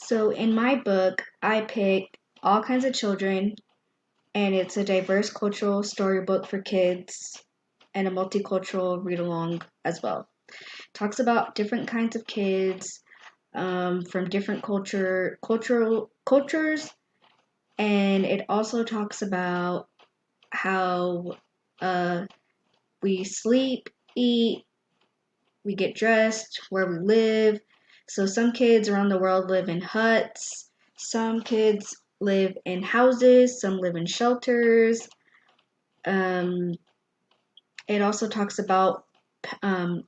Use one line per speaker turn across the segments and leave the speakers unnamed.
So in my book, I picked All Kinds of Children, and it's a diverse cultural storybook for kids and a multicultural read along as well. Talks about different kinds of kids from different cultural cultures, and it also talks about how uh, we sleep, eat, we get dressed, where we live. So some kids around the world live in huts, some kids live in houses, some live in shelters. Um, it also talks about um,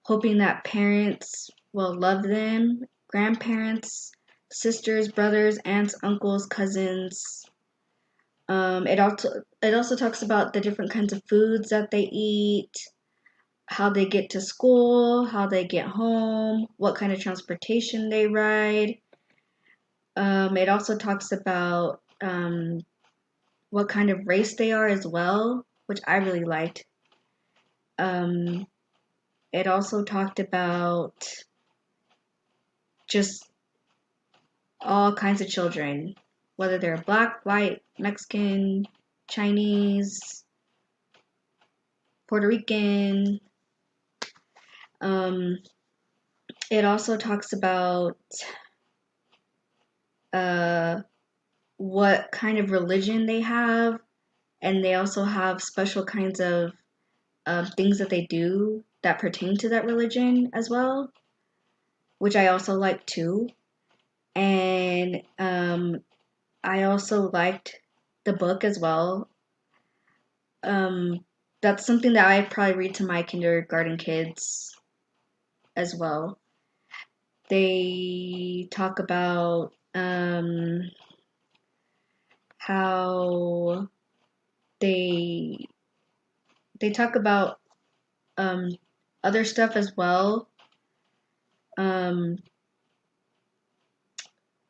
hoping that parents will love them, grandparents, sisters, brothers, aunts, uncles, cousins. It also talks about the different kinds of foods that they eat, how they get to school, how they get home, what kind of transportation they ride. It also talks about what kind of race they are as well, which I really liked. Um, it also talked about just all kinds of children, whether they're black, white, Mexican, Chinese, Puerto Rican. Um, it also talks about uh, what kind of religion they have, and they also have special kinds of things that they do that pertain to that religion as well, which I also like too. And I also liked the book as well. Um, that's something that I probably read to my kindergarten kids as well. They talk about how they they talk about um, other stuff as well. Um,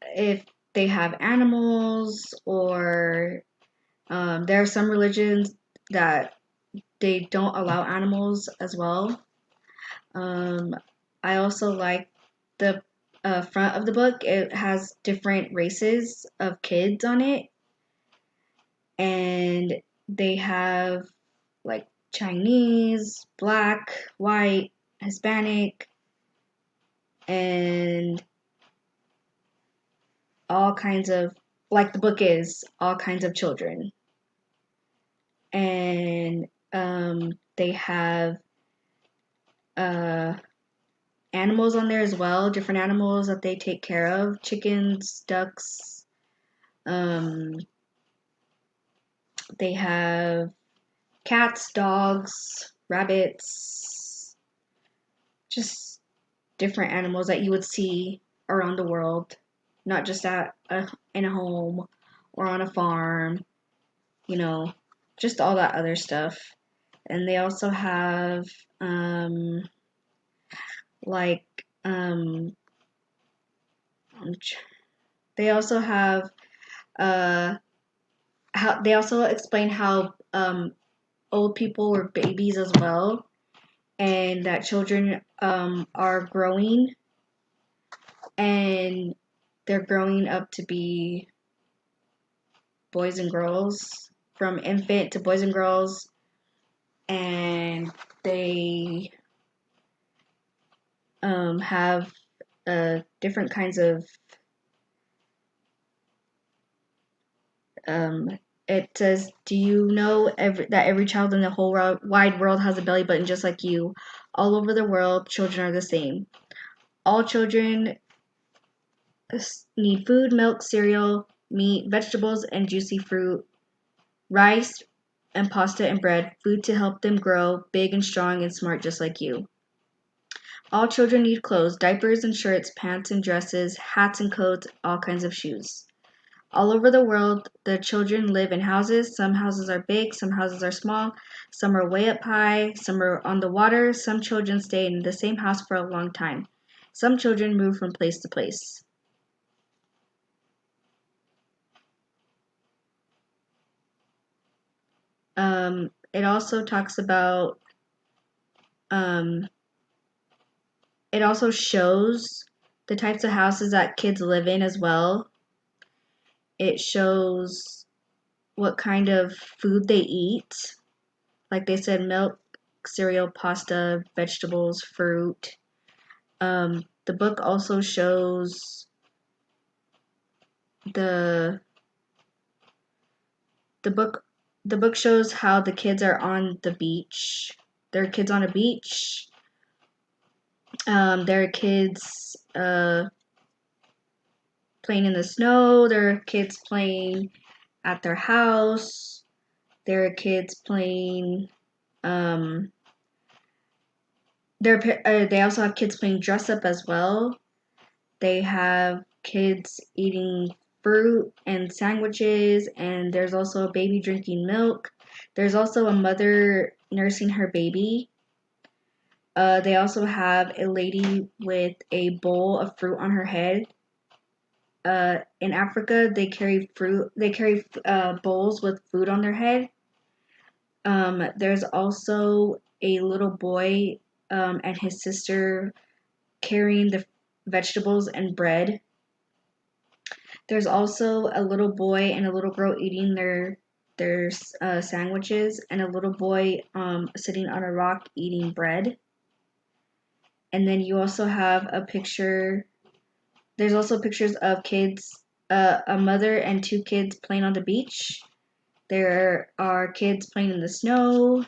if they have animals, or there are some religions that they don't allow animals as well. Um, I also like the front of the book. It has different races of kids on it, and they have like Chinese, black, white, Hispanic, and all kinds of, like the book is, all kinds of children. And they have uh, animals on there as well, different animals that they take care of, chickens, ducks. Um, they have cats, dogs, rabbits, just different animals that you would see around the world, not just in a home or on a farm, you know, just all that other stuff. And they also have um, like um, they also have uh, how they also explain how old people were babies as well, and that children are growing, and they're growing up to be boys and girls, from infant to boys and girls, and they have different kinds of um, it says, "Do you know that every child in the whole wide world has a belly button just like you? All over the world, children are the same. All children need food, milk, cereal, meat, vegetables, and juicy fruit, rice, and pasta and bread, food to help them grow big and strong and smart just like you. All children need clothes, diapers and shirts, pants and dresses, hats and coats, all kinds of shoes. All over the world, the children live in houses. Some houses are big, some houses are small, some are way up high, some are on the water. Some children stay in the same house for a long time. Some children move from place to place." It also talks about, um, it also shows the types of houses that kids live in as well. It shows what kind of food they eat. Like they said, milk, cereal, pasta, vegetables, fruit. The book also shows the the book the book shows how the kids are on the beach. There are kids on a beach. There are kids playing in the snow. There are kids playing at their house. There are kids playing. Um, they also have kids playing dress up as well. They have kids eating fruit and sandwiches, and there's also a baby drinking milk. There's also a mother nursing her baby. They also have a lady with a bowl of fruit on her head. In Africa, they carry fruit. They carry bowls with food on their head. There's also a little boy and his sister carrying the vegetables and bread. There's also a little boy and a little girl eating their sandwiches, and a little boy sitting on a rock eating bread. And then you also have a picture. There's also pictures of kids, a mother and two kids playing on the beach. There are kids playing in the snow,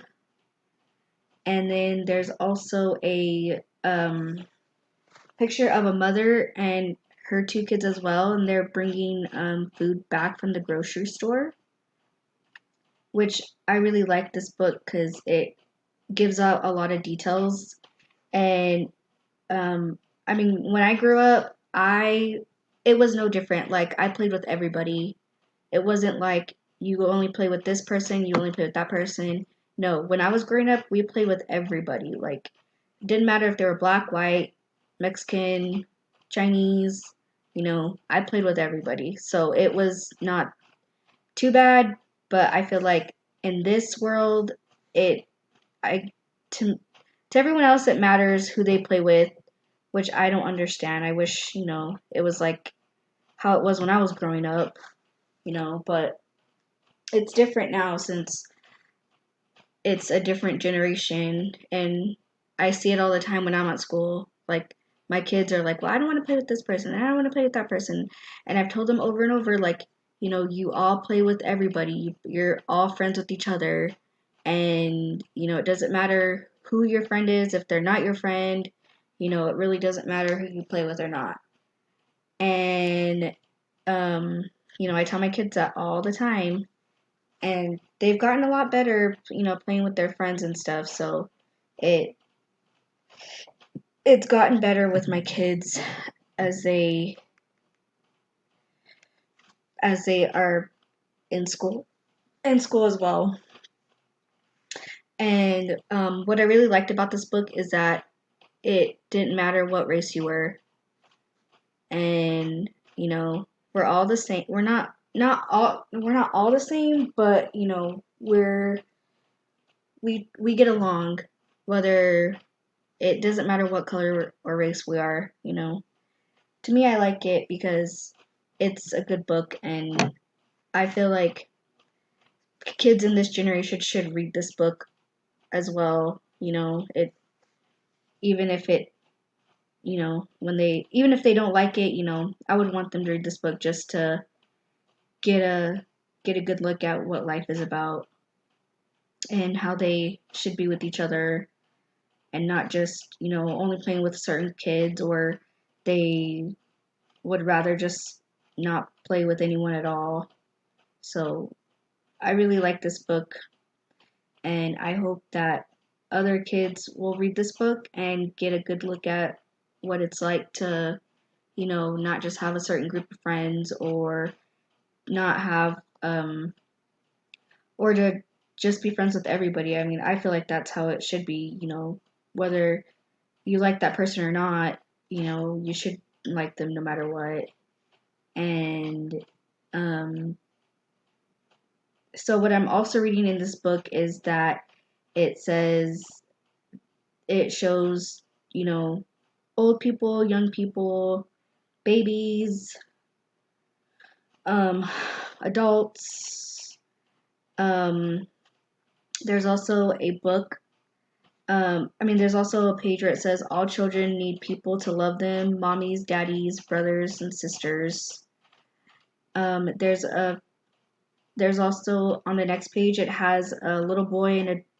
and then there's also a picture of a mother and her two kids as well, and they're bringing food back from the grocery store, which I really like this book because it gives out a lot of details. And I mean, when I grew up, it was no different. Like I played with everybody. It wasn't like you only play with this person, you only play with that person. No, when I was growing up, we played with everybody. Like, didn't matter if they were black, white, Mexican, Chinese, I played with everybody. So it was not too bad, but I feel like in this world, it I to everyone else it matters who they play with, which I don't understand. I wish, it was like how it was when I was growing up, but it's different now since it's a different generation, and I see it all the time when I'm at school. Like my kids are like, "Well, I don't want to play with this person. I don't want to play with that person." And I've told them over and over like, you all play with everybody. You're all friends with each other, and it doesn't matter who your friend is if they're not your friend. It really doesn't matter who you play with or not. And um, I tell my kids that all the time, and they've gotten a lot better, playing with their friends and stuff. So it it's gotten better with my kids as they are in school as well. And what I really liked about this book is that it didn't matter what race you were, and we're all the same. We're not all the same, but we get along, whether it doesn't matter what color or race we are. To me, I like it because it's a good book, and I feel like kids in this generation should read this book as well. It even if it even if they don't like it, I would want them to read this book just to get a get a good look at what life is about and how they should be with each other, and not just only playing with certain kids, or they would rather just not play with anyone at all. So I really like this book, and I hope that other kids will read this book and get a good look at what it's like to, not just have a certain group of friends, or not have, or to just be friends with everybody. I mean, I feel like that's how it should be, whether you like that person or not, you should like them no matter what. And um, so what I'm also reading in this book is that it says it shows, old people, young people, babies, um, adults. Um, there's also a book. There's also a page where it says all children need people to love them, mommies, daddies, brothers, and sisters. Um, there's a there's also on the next page it has a little boy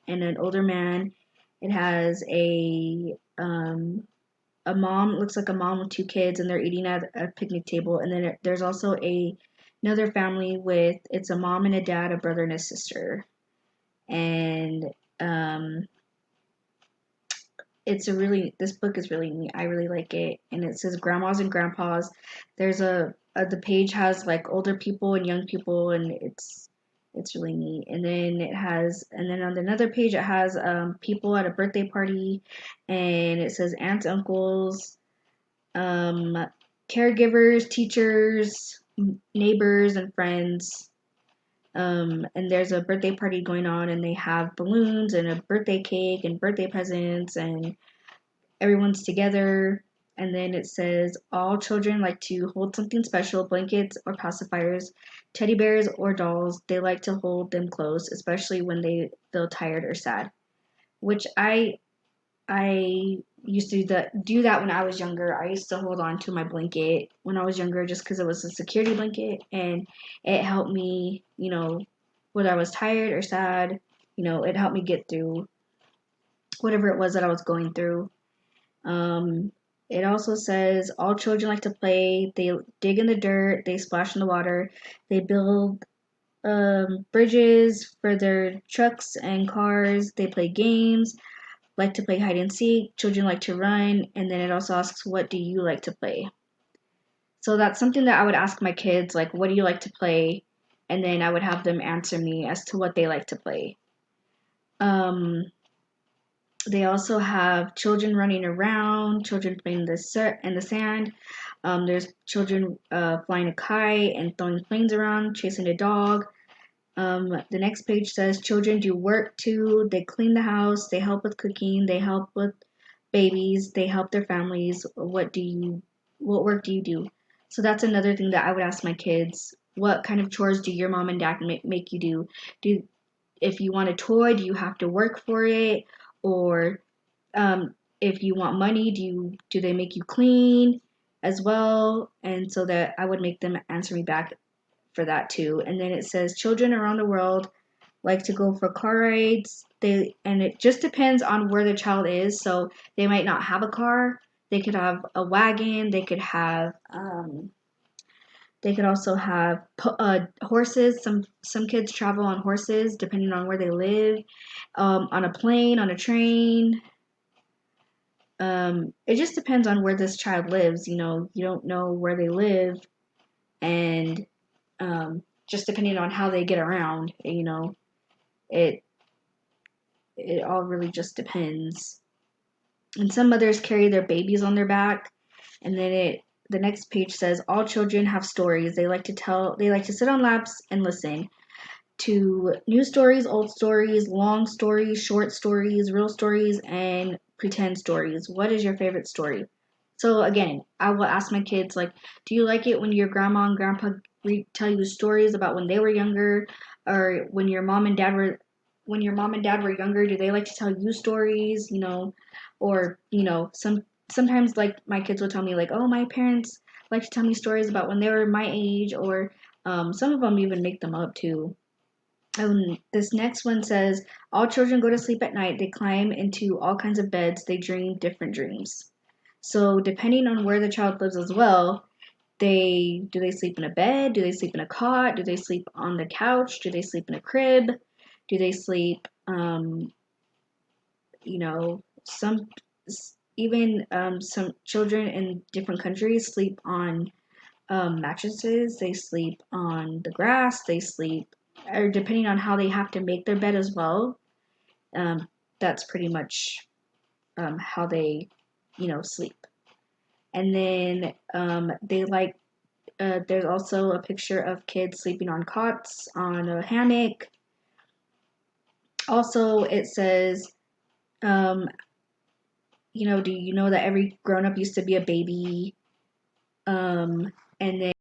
and an older man. It has a mom, looks like a mom with two kids, and they're eating at a picnic table. And then there's also another family with it's a mom and a dad, a brother and a sister, and um, this book is really neat. I really like it, and it says grandmas and grandpas. There's the page has like older people and young people, and it's really neat. And then on another page it has people at a birthday party, and it says aunts, uncles, um, caregivers, teachers, neighbors, and friends. And there's a birthday party going on, and they have balloons and a birthday cake and birthday presents, and everyone's together. And then it says all children like to hold something special, blankets or pacifiers, teddy bears or dolls. They like to hold them close, especially when they feel tired or sad. Which I used to do that when I was younger. I used to hold on to my blanket when I was younger just because it was a security blanket and it helped me, whether I was tired or sad, it helped me get through whatever it was that I was going through. Um, it also says all children like to play. They dig in the dirt, they splash in the water, they build bridges for their trucks and cars, they play games, like to play hide and seek, children like to run, and then it also asks, what do you like to play? So that's something that I would ask my kids, like, what do you like to play? And then I would have them answer me as to what they like to play. Um, they also have children running around, children playing in the sand. There's children flying a kite and throwing planes around, chasing a dog. The next page says children do work too. They clean the house, they help with cooking, they help with babies, they help their families. What work do you do? So that's another thing that I would ask my kids. What kind of chores do your mom and dad make you do? Do if you want a toy, do you have to work for it? Or if you want money, do they make you clean as well? And so that I would make them answer me back for that too. And then it says children around the world like to go for car rides. And it just depends on where the child is. So they might not have a car. They could have a wagon. They could also have horses. Some kids travel on horses depending on where they live. On a plane, on a train. It just depends on where this child lives. You don't know where they live, and just depending on how they get around, it it all really just depends. And some mothers carry their babies on their back, and then the next page says all children have stories. They like to sit on laps and listen to new stories, old stories, long stories, short stories, real stories, and pretend stories. What is your favorite story? So again, I will ask my kids like, do you like it when your grandma and grandpa tell you stories about when they were younger, or when your mom and dad were younger? Do they like to tell you stories? Or sometimes like my kids will tell me like, oh, my parents like to tell me stories about when they were my age, or some of them even make them up too. This next one says, all children go to sleep at night. They climb into all kinds of beds. They dream different dreams. So depending on where the child lives as well, they sleep in a bed? Do they sleep in a cot? Do they sleep on the couch? Do they sleep in a crib? Do they sleep, some even some children in different countries sleep on mattresses. They sleep on the grass. They sleep, or depending on how they have to make their bed as well. Um, that's pretty much how they, sleep. And then there's also a picture of kids sleeping on cots, on a hammock. Also, it says, do you know that every grown up used to be a baby? And then